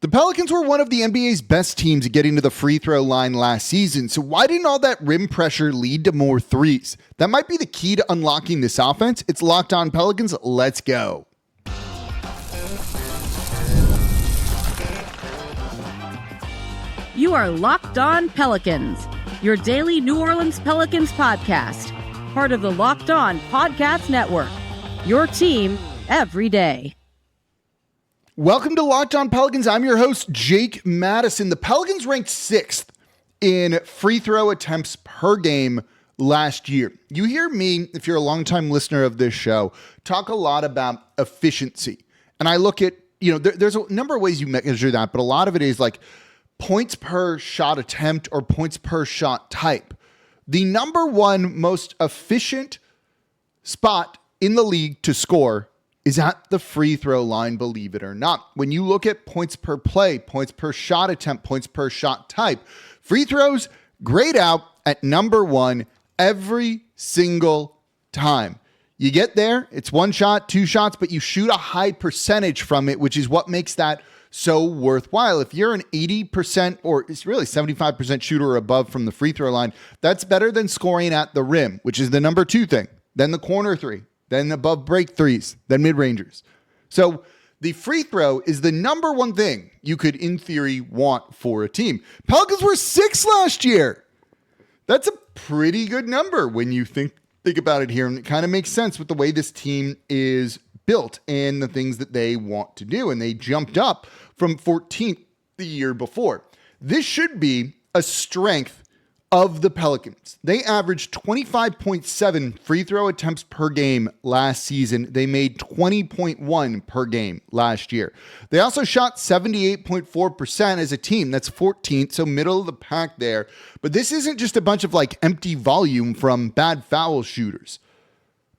The Pelicans were one of the NBA's best teams at getting to the free throw line last season, so why didn't all that rim pressure lead to more threes? That might be the key to unlocking this offense. It's Locked On Pelicans. Let's go. You are Locked On Pelicans, your daily New Orleans Pelicans podcast, part of the Locked On Podcast Network, your team every day. Welcome to Locked On Pelicans. I'm your host, Jake Madison. The Pelicans ranked 6th in free throw attempts per game last year. You hear me, if you're a longtime listener of this show, talk a lot about efficiency. And I look at, there's a number of ways you measure that, but a lot of it is like points per shot attempt or points per shot type. The number one most efficient spot in the league to score is at the free throw line, believe it or not. When you look at points per play, points per shot attempt, points per shot type, free throws grade out at number one every single time. You get there, it's one shot, two shots, but you shoot a high percentage from it, which is what makes that so worthwhile. If you're an 80% or it's really 75% shooter or above from the free throw line, that's better than scoring at the rim, which is the number two thing, then the corner three, then above break threes, then mid-rangers. So the free throw is the number one thing you could, in theory, want for a team. Pelicans were 6th last year. That's a pretty good number when you think about it here. And it kind of makes sense with the way this team is built and the things that they want to do. And they jumped up from 14th the year before. This should be a strength of the Pelicans. They averaged 25.7 free throw attempts per game last season. They made 20.1 per game last year. They also shot 78.4% as a team. That's 14th, so middle of the pack there. But this isn't just a bunch of like empty volume from bad foul shooters.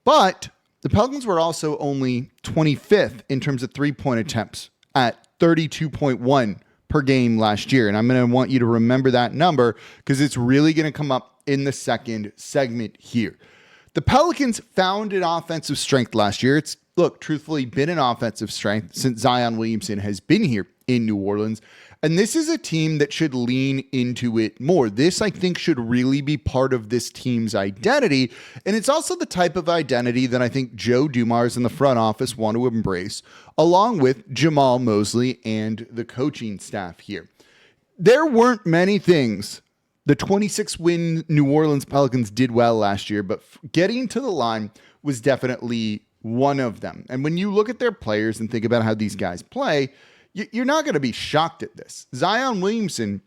But the Pelicans were also only 25th in terms of three-point attempts at 32.1 per game last year. And I'm going to want you to remember that number because it's really going to come up in the second segment here. The Pelicans found an offensive strength last year. It's, truthfully been an offensive strength since Zion Williamson has been here in New Orleans. And this is a team that should lean into it more. This, I think, should really be part of this team's identity. And it's also the type of identity that I think Joe Dumars and the front office want to embrace, along with Jamahl, Mosley, and the coaching staff here. There weren't many things the 26-win New Orleans Pelicans did well last year, but getting to the line was definitely one of them. And when you look at their players and think about how these guys play, you're not going to be shocked at this. Zion Williamson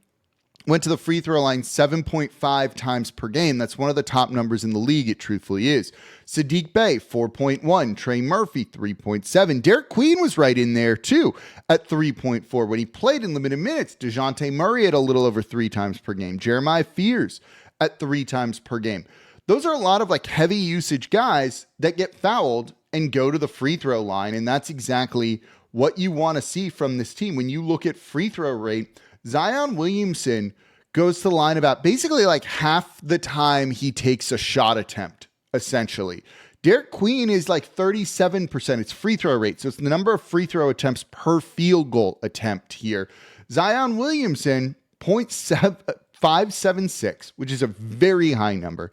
went to the free throw line 7.5 times per game. That's one of the top numbers in the league, it truthfully is. Saddiq Bey, 4.1. Trey Murphy, 3.7. Derek Queen was right in there, too, at 3.4. When he played in limited minutes, DeJounte Murray at a little over 3 times per game. Jeremiah Fears at 3 times per game. Those are a lot of like heavy usage guys that get fouled and go to the free throw line, and that's exactly what you want to see from this team. When you look at free throw rate, Zion Williamson goes to the line about basically like half the time he takes a shot attempt, essentially. Derek Queen is like 37%. It's free throw rate. So it's the number of free throw attempts per field goal attempt here. Zion Williamson, 0.576, which is a very high number.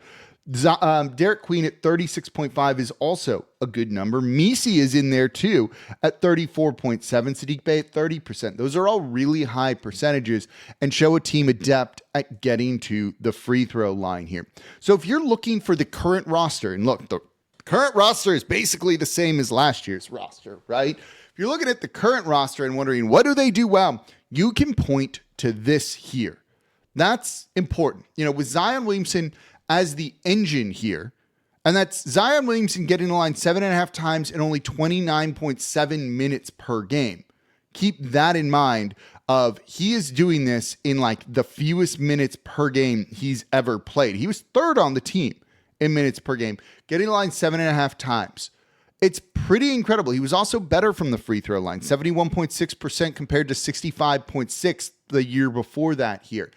Derek Queen at 36.5 is also a good number. Messi is in there too at 34.7. Saddiq Bey at 30%. Those are all really high percentages and show a team adept at getting to the free throw line here. So if you're looking for the current roster, and look, the current roster is basically the same as last year's roster, right? If you're looking at the current roster and wondering, what do they do well? You can point to this here. That's important. With Zion Williamson as the engine here, and that's Zion Williamson getting the line 7.5 times in only 29.7 minutes per game. Keep that in mind he is doing this in like the fewest minutes per game he's ever played. He was 3rd on the team in minutes per game, getting the line 7.5 times. It's pretty incredible. He was also better from the free throw line, 71.6% compared to 65.6 the year before that here.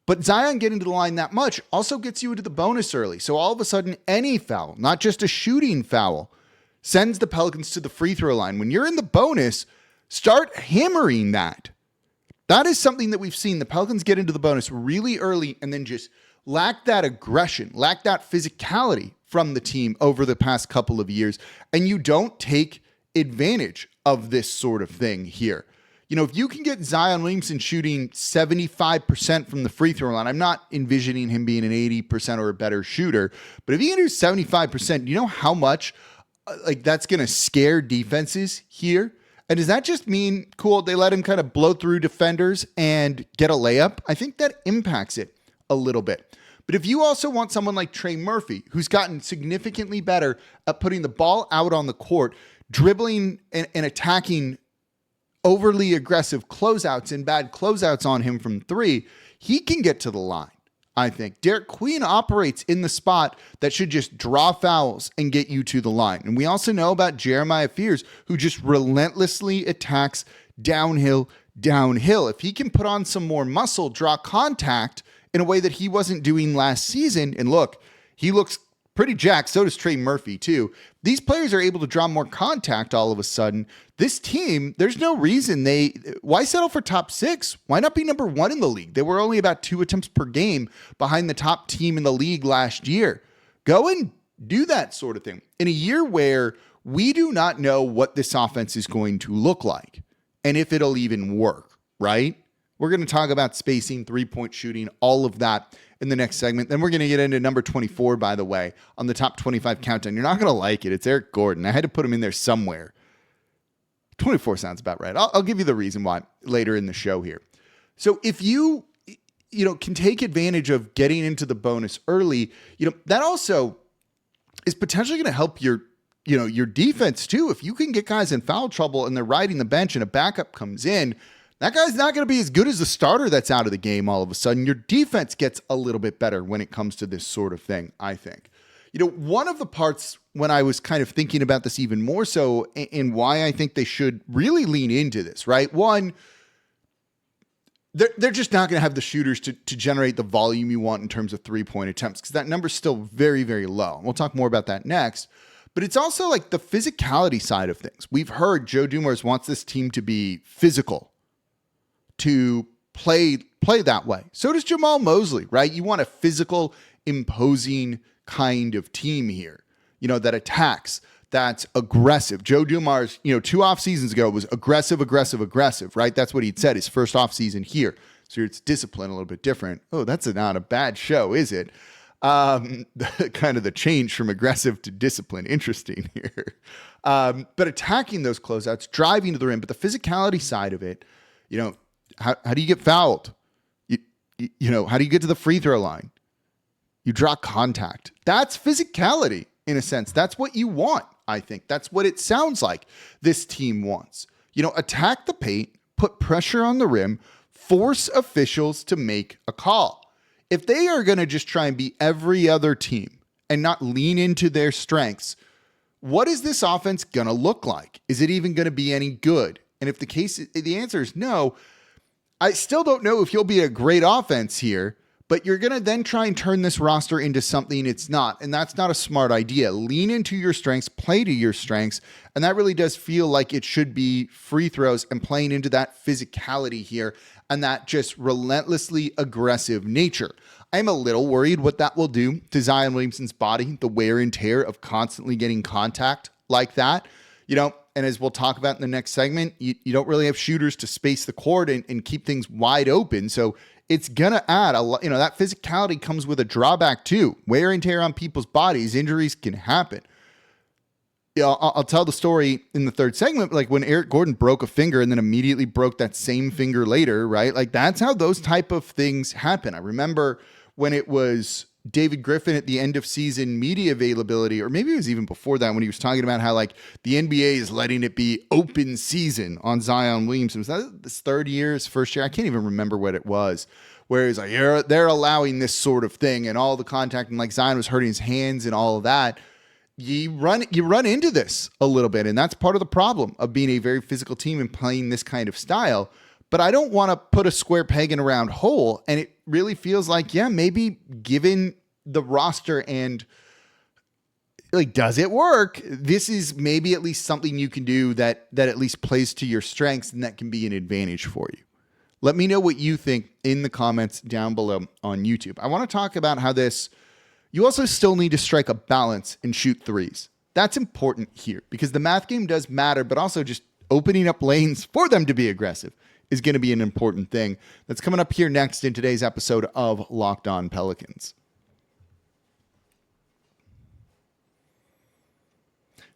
But Zion getting to the line that much also gets you into the bonus early. So all of a sudden, any foul, not just a shooting foul, sends the Pelicans to the free throw line. When you're in the bonus, start hammering that. That is something that we've seen. The Pelicans get into the bonus really early and then just lack that aggression, lack that physicality from the team over the past couple of years. And you don't take advantage of this sort of thing here. You know, if you can get Zion Williamson shooting 75% from the free throw line, I'm not envisioning him being an 80% or a better shooter, but if he can do 75%, you know how much that's going to scare defenses here? And does that just mean, cool, they let him kind of blow through defenders and get a layup? I think that impacts it a little bit. But if you also want someone like Trey Murphy, who's gotten significantly better at putting the ball out on the court, dribbling and attacking overly aggressive closeouts and bad closeouts on him from three, he can get to the line, I think. Derek Queen operates in the spot that should just draw fouls and get you to the line. And we also know about Jeremiah Fears, who just relentlessly attacks downhill. If he can put on some more muscle, draw contact in a way that he wasn't doing last season, and look, he looks pretty jacked. So does Trey Murphy too. These players are able to draw more contact all of a sudden. This team, there's no reason why settle for top 6? Why not be number 1 in the league? They were only about 2 attempts per game behind the top team in the league last year. Go and do that sort of thing in a year where we do not know what this offense is going to look like and if it'll even work, right? We're going to talk about spacing, 3-point shooting, all of that in the next segment. Then we're going to get into number 24, by the way, on the top 25 countdown. You're not going to like it. It's Eric Gordon. I had to put him in there somewhere. 24 sounds about right. I'll give you the reason why later in the show here. So if you can take advantage of getting into the bonus early, that also is potentially going to help your defense too. If you can get guys in foul trouble and they're riding the bench and a backup comes in, that guy's not going to be as good as the starter that's out of the game all of a sudden. Your defense gets a little bit better when it comes to this sort of thing, I think. One of the parts when I was kind of thinking about this even more so and why I think they should really lean into this, right? One, they're just not going to have the shooters to generate the volume you want in terms of 3-point attempts because that number's still very, very low. We'll talk more about that next. But it's also like the physicality side of things. We've heard Joe Dumars wants this team to be physical, to play that way. So does Jamahl Mosley, right? You want a physical, imposing kind of team here, that attacks, that's aggressive. Joe Dumars, 2 off seasons ago was aggressive, right? That's what he'd said his first off season here. So it's discipline a little bit different. Oh, that's not a bad show, is it? Kind of the change from aggressive to discipline. Interesting here. But attacking those closeouts, driving to the rim, but the physicality side of it, how do you get fouled? How do you get to the free throw line? You draw contact. That's physicality in a sense. That's what you want, I think. That's what it sounds like this team wants. Attack the paint, put pressure on the rim, force officials to make a call. If they are going to just try and be every other team and not lean into their strengths, what is this offense going to look like? Is it even going to be any good? And if the answer is no, I still don't know if you'll be a great offense here, but you're going to then try and turn this roster into something it's not. And that's not a smart idea. Lean into your strengths, play to your strengths. And that really does feel like it should be free throws and playing into that physicality here and that just relentlessly aggressive nature. I'm a little worried what that will do to Zion Williamson's body, the wear and tear of constantly getting contact like that. And as we'll talk about in the next segment, you don't really have shooters to space the court and keep things wide open. So it's going to add a lot. That physicality comes with a drawback too. Wear and tear on people's bodies, injuries can happen. I'll tell the story in the third segment, like when Eric Gordon broke a finger and then immediately broke that same finger later, right? Like that's how those type of things happen. I remember when it was David Griffin at the end of season media availability, or maybe it was even before that when he was talking about how like the NBA is letting it be open season on Zion Williamson. Was that his third year, his first year? I can't even remember what it was. Where he's like, they're allowing this sort of thing and all the contact and like Zion was hurting his hands and all of that. You run into this a little bit, and that's part of the problem of being a very physical team and playing this kind of style. But I don't want to put a square peg in a round hole. And it really feels like, maybe given the roster and like, does it work? This is maybe at least something you can do that at least plays to your strengths and that can be an advantage for you. Let me know what you think in the comments down below on YouTube. I want to talk about how you also still need to strike a balance and shoot threes. That's important here because the math game does matter, but also just opening up lanes for them to be aggressive is going to be an important thing. That's coming up here next in today's episode of Locked On Pelicans.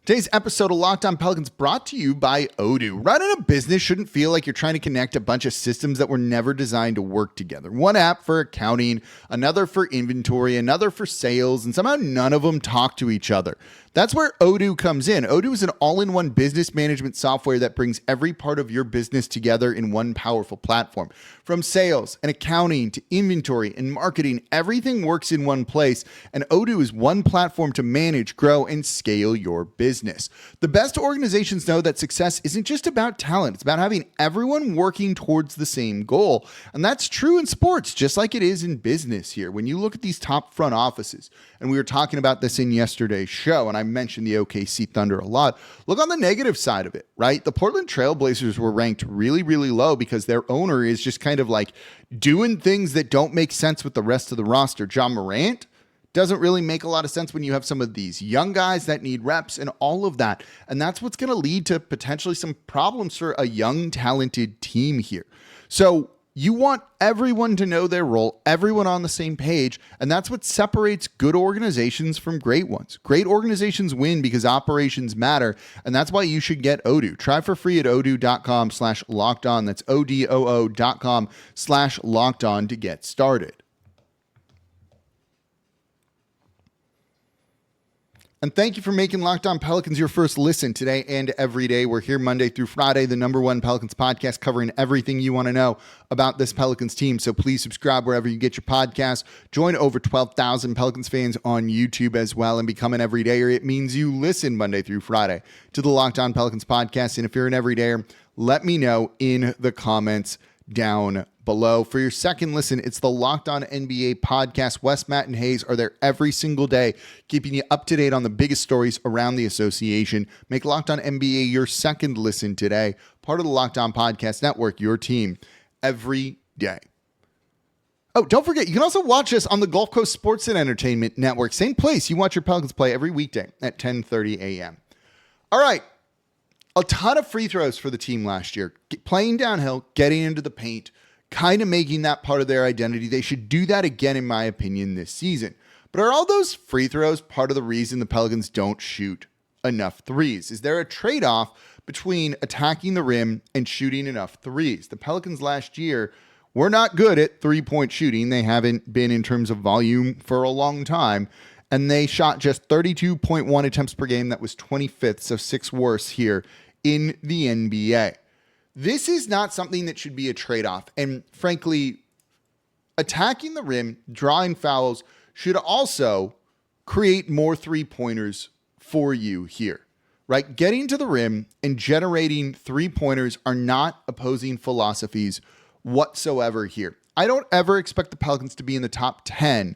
Today's episode of Locked On Pelicans brought to you by Odoo. Running a business shouldn't feel like you're trying to connect a bunch of systems that were never designed to work together. One app for accounting, another for inventory, another for sales, and somehow none of them talk to each other. That's where Odoo comes in. Odoo is an all-in-one business management software that brings every part of your business together in one powerful platform. From sales and accounting to inventory and marketing, everything works in one place, and Odoo is one platform to manage, grow, and scale your business. The best organizations know that success isn't just about talent. It's about having everyone working towards the same goal. And that's true in sports, just like it is in business here. When you look at these top front offices, and we were talking about this in yesterday's show, and I mentioned the OKC Thunder a lot. Look on the negative side of it, right? The Portland Trail Blazers were ranked really, really low because their owner is just kind of like doing things that don't make sense with the rest of the roster. Ja Morant doesn't really make a lot of sense when you have some of these young guys that need reps and all of that. And that's what's going to lead to potentially some problems for a young, talented team here. So you want everyone to know their role, everyone on the same page, and that's what separates good organizations from great ones. Great organizations win because operations matter, and that's why you should get Odoo. Try for free at odoo.com/lockedon. That's odoo.com/lockedon to get started. And thank you for making Locked On Pelicans your first listen today and every day. We're here Monday through Friday, the #1 Pelicans podcast, covering everything you want to know about this Pelicans team. So please subscribe wherever you get your podcasts. Join over 12,000 Pelicans fans on YouTube as well and become an everydayer. It means you listen Monday through Friday to the Locked On Pelicans podcast. And if you're an everydayer, let me know in the comments down below. For your second listen, it's the Locked On NBA podcast. Wes, Matt, and Hayes are there every single day, keeping you up to date on the biggest stories around the association. Make Locked On NBA your second listen today. Part of the Locked On Podcast Network, your team every day. Oh, don't forget, you can also watch us on the Gulf Coast Sports and Entertainment Network. Same place you watch your Pelicans play every weekday at 10:30 a.m. All right. A ton of free throws for the team last year. Playing downhill, getting into the paint, kind of making that part of their identity. They should do that again, in my opinion, this season. But are all those free throws part of the reason the Pelicans don't shoot enough threes? Is there a trade-off between attacking the rim and shooting enough threes? The Pelicans last year were not good at three-point shooting. They haven't been in terms of volume for a long time. And they shot just 32.1 attempts per game. That was 25th, so 6th worst here in the NBA. This is not something that should be a trade-off. And frankly, attacking the rim, drawing fouls should also create more three-pointers for you here, right? Getting to the rim and generating three-pointers are not opposing philosophies whatsoever here. I don't ever expect the Pelicans to be in the top 10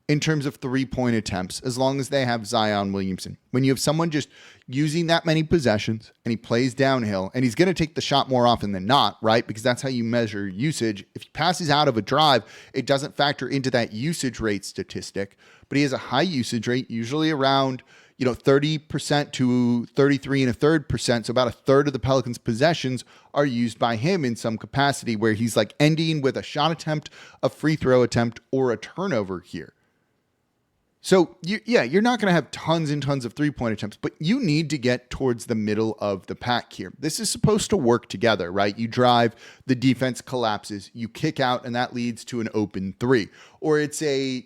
in terms of three-point attempts, as long as they have Zion Williamson. When you have someone just using that many possessions and he plays downhill, and he's going to take the shot more often than not, right? Because that's how you measure usage. If he passes out of a drive, it doesn't factor into that usage rate statistic, but he has a high usage rate, usually around 30% to 33.33%. So about a third of the Pelicans' possessions are used by him in some capacity, where he's like ending with a shot attempt, a free throw attempt, or a turnover here. So, you're not going to have tons and tons of three-point attempts, but you need to get towards the middle of the pack here. This is supposed to work together, right? You drive, the defense collapses, you kick out, and that leads to an open three. Or it's a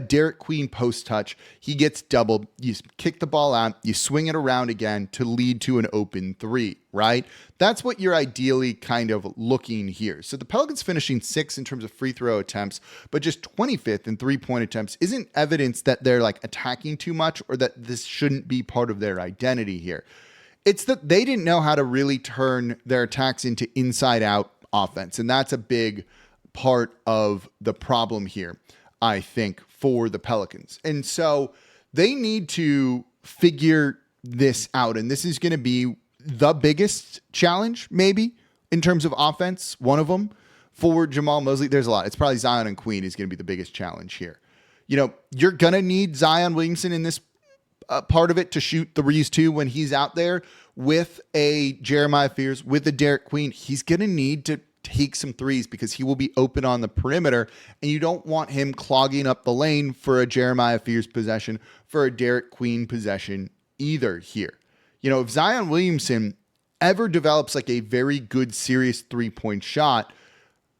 Derek Queen post touch. He gets doubled. You kick the ball out, you swing it around again to lead to an open three, right? That's what you're ideally kind of looking here. So the Pelicans finishing 6th in terms of free throw attempts, but just 25th in three-point attempts isn't evidence that they're like attacking too much or that this shouldn't be part of their identity here. It's that they didn't know how to really turn their attacks into inside-out offense, and that's a big part of the problem here, I think, for the Pelicans. And so they need to figure this out, and this is going to be the biggest challenge maybe in terms of offense, one of them. For Jamahl Mosley, there's a lot. It's probably Zion and Queen is going to be the biggest challenge here. You're going to need Zion Williamson in this part of it to shoot threes too when he's out there with a Jeremiah Fears, with a Derek Queen. He's going to need to take some threes because he will be open on the perimeter, and you don't want him clogging up the lane for a Jeremiah Fears possession, for a Derek Queen possession either here. If Zion Williamson ever develops like a very good, serious three-point shot,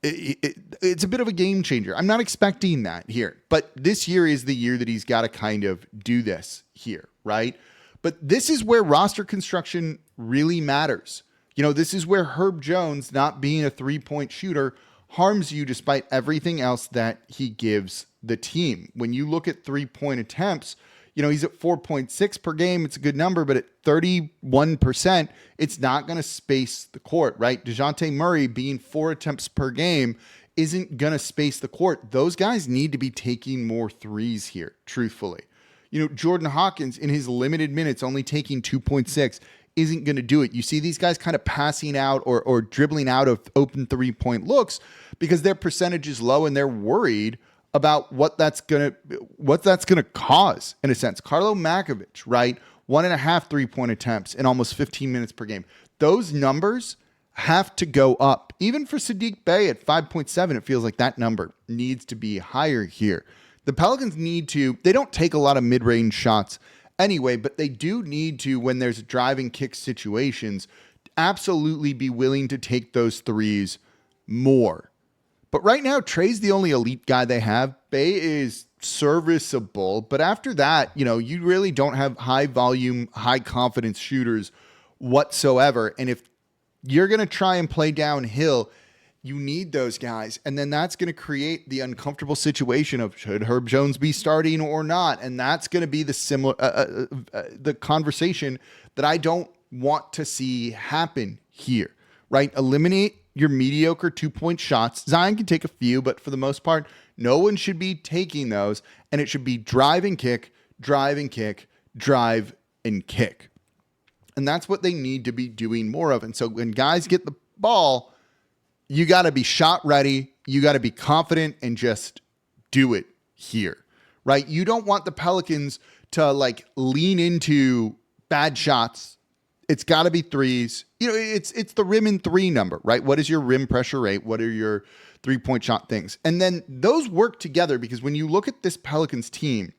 it's a bit of a game changer. I'm not expecting that here, but this year is the year that he's got to kind of do this here, right? But this is where roster construction really matters. This is where Herb Jones not being a three-point shooter harms you despite everything else that he gives the team. When you look at three-point attempts, he's at 4.6 per game. It's a good number, but at 31%, it's not going to space the court, right? DeJounte Murray being 4 attempts per game isn't going to space the court. Those guys need to be taking more threes here, truthfully. Jordan Hawkins in his limited minutes, only taking 2.6, isn't going to do it. You see these guys kind of passing out or dribbling out of open three-point looks because their percentage is low and they're worried about what that's gonna cause in a sense. Carlo Makovich, right? 1.5 3-point attempts in almost 15 minutes per game. Those numbers have to go up. Even for Saddiq Bey at 5.7, it feels like that number needs to be higher here. The Pelicans they don't take a lot of mid-range shots anyway, but they do need to, when there's driving kick situations, absolutely be willing to take those threes more. But right now, Trey's the only elite guy they have. Bey is serviceable, but after that, you really don't have high volume, high confidence shooters whatsoever. And if you're going to try and play downhill, you need those guys. And then that's going to create the uncomfortable situation of should Herb Jones be starting or not? And that's going to be the conversation that I don't want to see happen here, right? Eliminate your mediocre 2-point shots. Zion can take a few, but for the most part, no one should be taking those. And it should be drive and kick, drive and kick, drive and kick. And that's what they need to be doing more of. And so when guys get the ball, you got to be shot ready. You got to be confident and just do it here, right? You don't want the Pelicans to lean into bad shots. It's got to be threes. It's the rim and three number, right? What is your rim pressure rate? What are your 3-point shot things? And then those work together because when you look at this Pelicans team,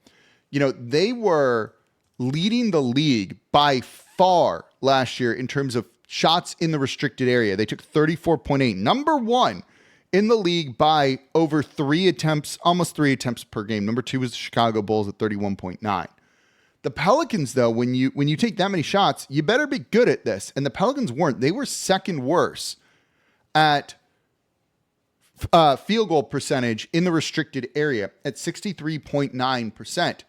they were leading the league by far last year in terms of shots in the restricted area. They took 34.8, number one in the league by over 3 attempts, almost 3 attempts per game. Number 2 was the Chicago Bulls at 31.9. The Pelicans, though, when you take that many shots, you better be good at this. And the Pelicans weren't. They were second worst at field goal percentage in the restricted area at 63.9%.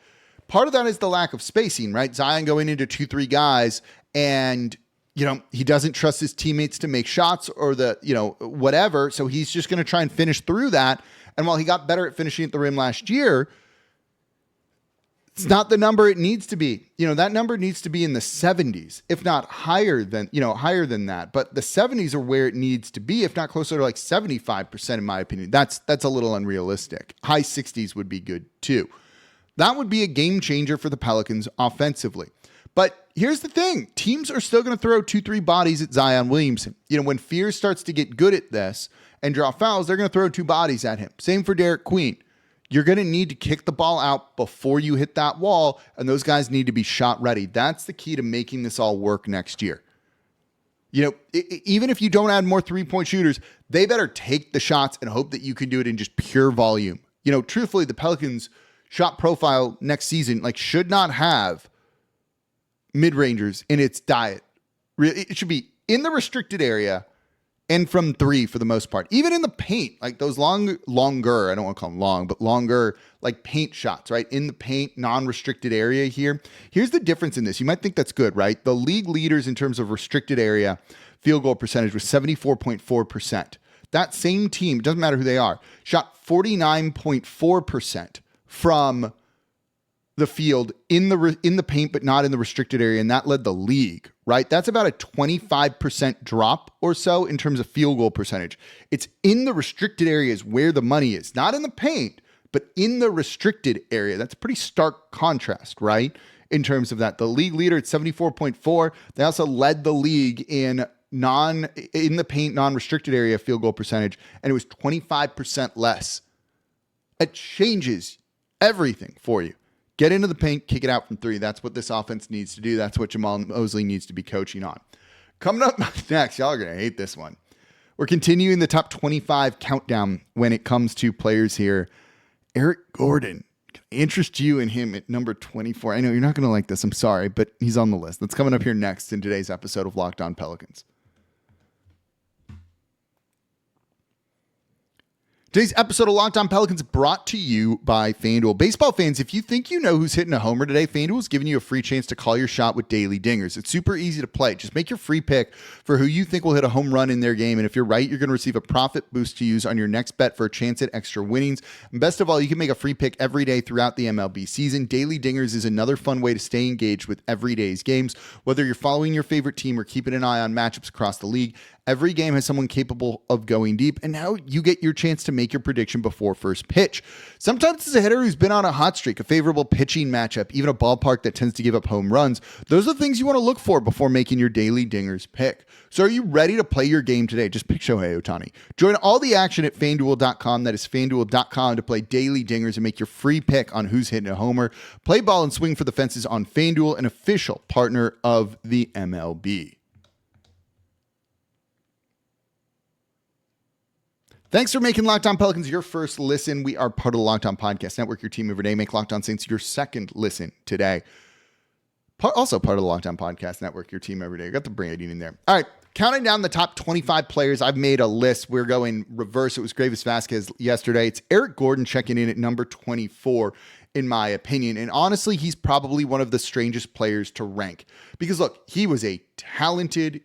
Part of that is the lack of spacing, right? Zion going into 2-3 guys and he doesn't trust his teammates to make shots or whatever. So he's just going to try and finish through that. And while he got better at finishing at the rim last year, it's not the number it needs to be. That number needs to be in the 70s, if not higher than that. But the 70s are where it needs to be, if not closer to 75%, in my opinion. That's a little unrealistic. High 60s would be good too. That would be a game changer for the Pelicans offensively. But here's the thing. Teams are still going to throw 2-3 bodies at Zion Williamson. When Fear starts to get good at this and draw fouls, they're going to throw 2 bodies at him. Same for Derek Queen. You're going to need to kick the ball out before you hit that wall, and those guys need to be shot ready. That's the key to making this all work next year. Even if you don't add more 3-point shooters, they better take the shots and hope that you can do it in just pure volume. Truthfully, the Pelicans' shot profile next season should not have mid-rangers in its diet. It should be in the restricted area and from 3 for the most part. Even in the paint, those longer, I don't want to call them long, but longer paint shots, right? In the paint, non-restricted area here. Here's the difference in this. You might think that's good, right? The league leaders in terms of restricted area field goal percentage was 74.4%. That same team, doesn't matter who they are, shot 49.4% from the field in the paint, but not in the restricted area, and that led the league, right? That's about a 25% drop or so in terms of field goal percentage. It's in the restricted areas where the money is, not in the paint, but in the restricted area. That's a pretty stark contrast, right? In terms of that, the league leader at 74.4. They also led the league in the paint, non-restricted area field goal percentage, and it was 25% less. It changes everything for you. Get into the paint, kick it out from three. That's what this offense needs to do. That's what Jamahl Mosley needs to be coaching on. Coming up next, y'all are going to hate this one. We're continuing the top 25 countdown when it comes to players here. Eric Gordon. Can I interest you in him at number 24? I know you're not going to like this. I'm sorry, but he's on the list. That's coming up here next in today's episode of Locked On Pelicans. Today's episode of Locked On Pelicans brought to you by FanDuel. Baseball fans, if you think you know who's hitting a homer today, FanDuel is giving you a free chance to call your shot with daily dingers. It's super easy to play. Just make your free pick for who you think will hit a home run in their game. And if you're right, you're going to receive a profit boost to use on your next bet for a chance at extra winnings. And best of all, you can make a free pick every day throughout the MLB season. Daily dingers is another fun way to stay engaged with every day's games. Whether you're following your favorite team or keeping an eye on matchups across the league, every game has someone capable of going deep, and now you get your chance to make your prediction before first pitch. Sometimes it's a hitter who's been on a hot streak, a favorable pitching matchup, even a ballpark that tends to give up home runs. Those are the things you want to look for before making your daily dingers pick. So are you ready to play your game today? Just pick Shohei Ohtani. Join all the action at FanDuel.com. That is FanDuel.com to play daily dingers and make your free pick on who's hitting a homer. Play ball and swing for the fences on FanDuel, an official partner of the MLB. Thanks for making Locked On Pelicans your first listen. We are part of the Locked On Podcast Network, your team every day. Make Locked On Saints your second listen today. Also part of the Locked On Podcast Network, your team every day. I got the branding in there. All right, counting down the top 25 players. I've made a list. We're going reverse. It was Gravis Vasquez yesterday. It's Eric Gordon checking in at number 24, in my opinion. And honestly, he's probably one of the strangest players to rank. Because look, he was a talented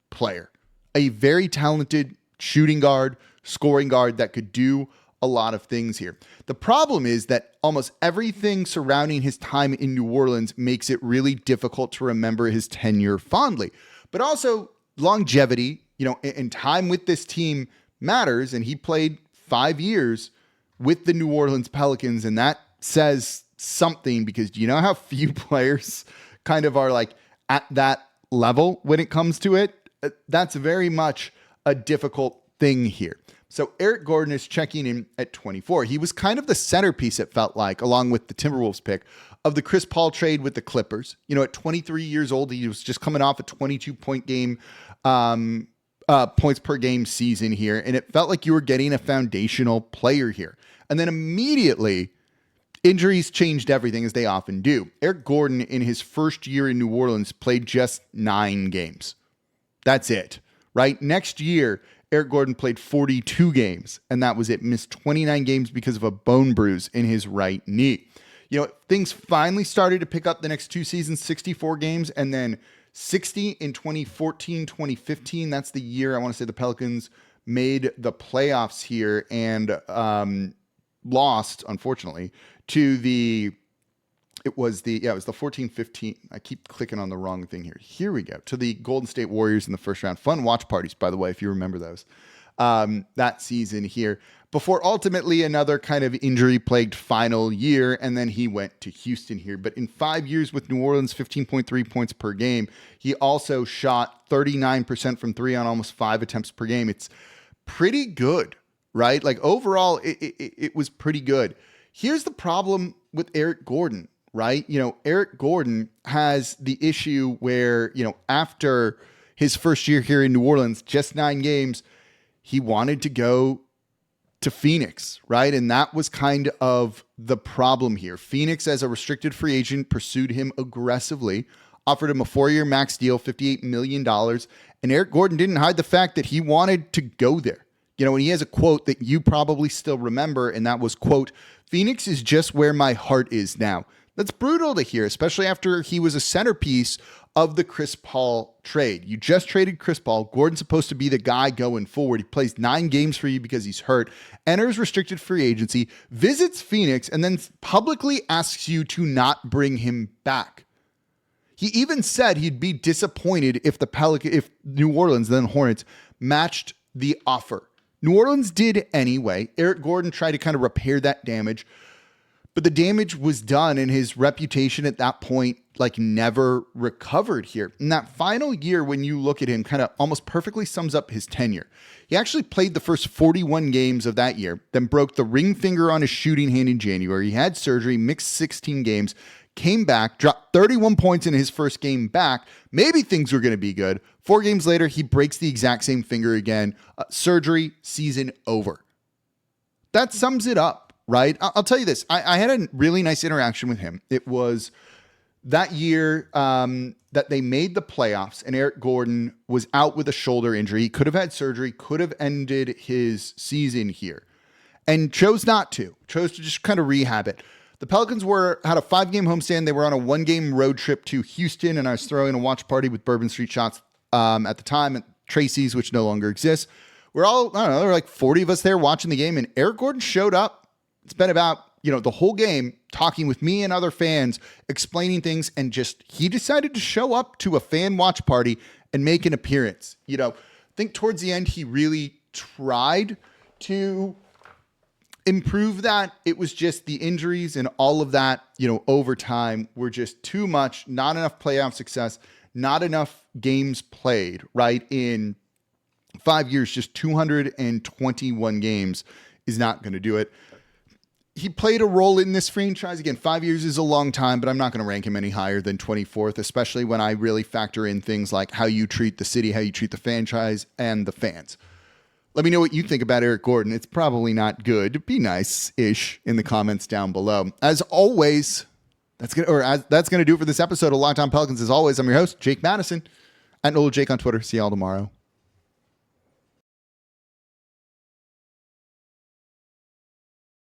player, a very talented shooting guard, scoring guard that could do a lot of things here. The problem is that almost everything surrounding his time in New Orleans makes it really difficult to remember his tenure fondly. But also longevity, and time with this team matters. And he played 5 years with the New Orleans Pelicans. And that says something, because do you know how few players kind of are like at that level when it comes to it? That's very much a difficult thing here. So Eric Gordon is checking in at 24. He was kind of the centerpiece, it felt like, along with the Timberwolves pick, of the Chris Paul trade with the Clippers. At 23 years old, he was just coming off a 22-point game, points per game season here. And it felt like you were getting a foundational player here. And then immediately, injuries changed everything, as they often do. Eric Gordon, in his first year in New Orleans, played just 9 games. That's it, right? Next year, Eric Gordon played 42 games, and that was it. Missed 29 games because of a bone bruise in his right knee. Things finally started to pick up the next 2 seasons, 64 games, and then 60 in 2014, 2015. That's the year, I want to say, the Pelicans made the playoffs here and lost, unfortunately, to the... It was the 14-15. I keep clicking on the wrong thing here. Here we go. To the Golden State Warriors in the first round. Fun watch parties, by the way, if you remember those. That season here. Before ultimately another kind of injury-plagued final year, and then he went to Houston here. But in 5 years with New Orleans, 15.3 points per game. He also shot 39% from three on almost 5 attempts per game. It's pretty good, right? Like overall, it was pretty good. Here's the problem with Eric Gordon. Right? Eric Gordon has the issue where, after his first year here in New Orleans, just 9 games, he wanted to go to Phoenix, right? And that was kind of the problem here. Phoenix, as a restricted free agent, pursued him aggressively, offered him a 4-year max deal, $58 million. And Eric Gordon didn't hide the fact that he wanted to go there. And he has a quote that you probably still remember, and that was, quote, "Phoenix is just where my heart is now." That's brutal to hear, especially after he was a centerpiece of the Chris Paul trade. You just traded Chris Paul. Gordon's supposed to be the guy going forward. He plays 9 games for you because he's hurt, enters restricted free agency, visits Phoenix, and then publicly asks you to not bring him back. He even said he'd be disappointed if if New Orleans, then Hornets, matched the offer. New Orleans did anyway. Eric Gordon tried to kind of repair that damage, but the damage was done, and his reputation at that point never recovered here. In that final year, when you look at him, kind of almost perfectly sums up his tenure. He actually played the first 41 games of that year, then broke the ring finger on his shooting hand in January. He had surgery, mixed 16 games, came back, dropped 31 points in his first game back. Maybe things were going to be good. 4 games later, he breaks the exact same finger again. Surgery, season over. That sums it up, right? I'll tell you this. I had a really nice interaction with him. It was that year that they made the playoffs, and Eric Gordon was out with a shoulder injury. He could have had surgery, could have ended his season here, and chose not to. Chose to just kind of rehab it. The Pelicans had a 5-game homestand. They were on a 1-game road trip to Houston, and I was throwing a watch party with Bourbon Street Shots at the time at Tracy's, which no longer exists. We're all, I don't know, there were like 40 of us there watching the game, and Eric Gordon showed up. It's been about, the whole game talking with me and other fans, explaining things, and he decided to show up to a fan watch party and make an appearance. I think towards the end, he really tried to improve that. It was just the injuries and all of that, over time were just too much, not enough playoff success, not enough games played, right? In 5 years, just 221 games is not going to do it. He played a role in this franchise. Again, 5 years is a long time, but I'm not going to rank him any higher than 24th, especially when I really factor in things like how you treat the city, how you treat the franchise, and the fans. Let me know what you think about Eric Gordon. It's probably not good. Be nice-ish in the comments down below. As always, that's gonna do it for this episode of Locked On Pelicans. As always, I'm your host, Jake Madison, at NOLA Jake on Twitter. See y'all tomorrow.